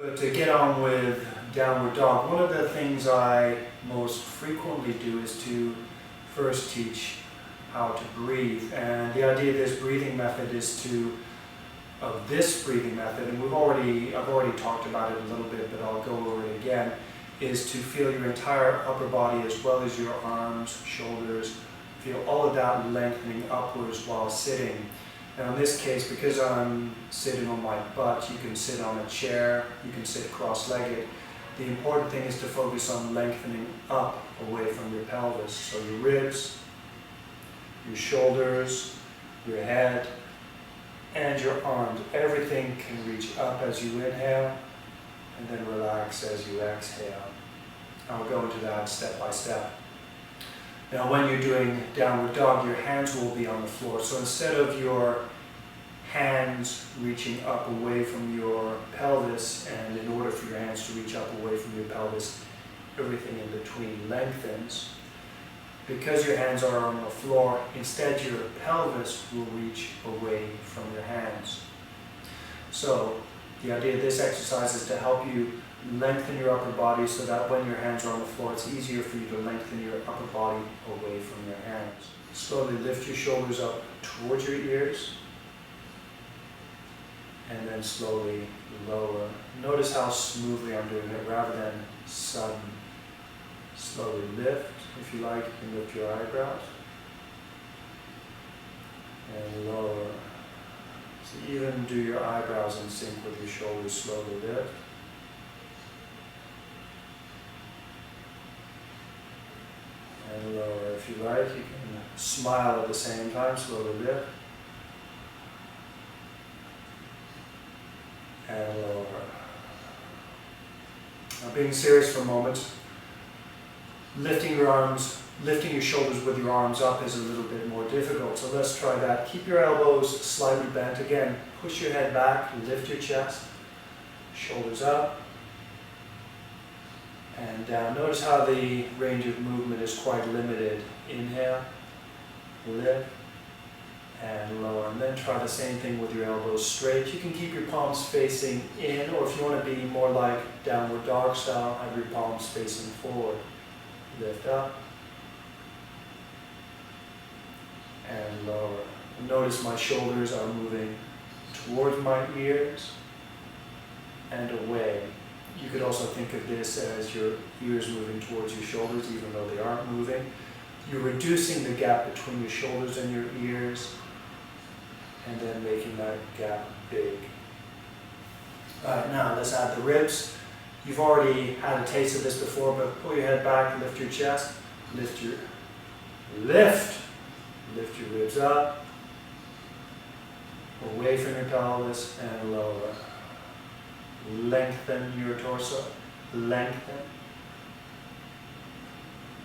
But to get on with downward dog, one of the things I most frequently do is to first teach how to breathe. And the idea of this breathing method is of this breathing method, and I've already talked about it a little bit, but I'll go over it again, is to feel your entire upper body as well as your arms, shoulders, feel all of that lengthening upwards while sitting. Now in this case, because I'm sitting on my butt, you can sit on a chair, you can sit cross-legged. The important thing is to focus on lengthening up away from your pelvis. So your ribs, your shoulders, your head, and your arms. Everything can reach up as you inhale and then relax as you exhale. I'll go into that step by step. Now when you're doing downward dog, your hands will be on the floor. So instead of your hands reaching up away from your pelvis, and in order for your hands to reach up away from your pelvis, everything in between lengthens. Because your hands are on the floor, instead your pelvis will reach away from your hands. So the idea of this exercise is to help you lengthen your upper body so that when your hands are on the floor, it's easier for you to lengthen your upper body away from your hands. Slowly lift your shoulders up towards your ears, and then slowly lower. Notice how smoothly I'm doing it rather than sudden. Slowly lift. If you like, you can lift your eyebrows. And lower. So even do your eyebrows in sync with your shoulders. Slowly lift. And lower. If you like, you can smile at the same time. Slowly lift. And lower. Now being serious for a moment, lifting your shoulders with your arms up is a little bit more difficult. So let's try that. Keep your elbows slightly bent. Again, push your head back, lift your chest, shoulders up and down. Notice how the range of movement is quite limited. Inhale, lift, and lower. And then try the same thing with your elbows straight. You can keep your palms facing in, or if you want to be more like downward dog style, have your palms facing forward. Lift up and lower. Notice my shoulders are moving towards my ears and away. You could also think of this as your ears moving towards your shoulders even though they aren't moving. You're reducing the gap between your shoulders and your ears and then making that gap big. Alright, now let's add the ribs. You've already had a taste of this before, but pull your head back, lift your chest, lift your ribs up, away from your pelvis and lower. Lengthen your torso, lengthen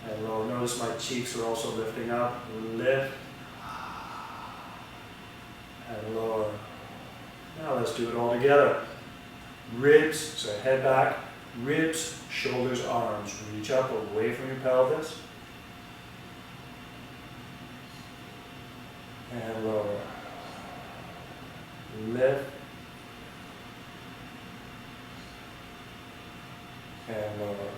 and lower. Notice my cheeks are also lifting up, lift and lower. Now let's do it all together. Ribs, so head back, ribs, shoulders, arms. Reach up away from your pelvis. And lower. Lift. And lower.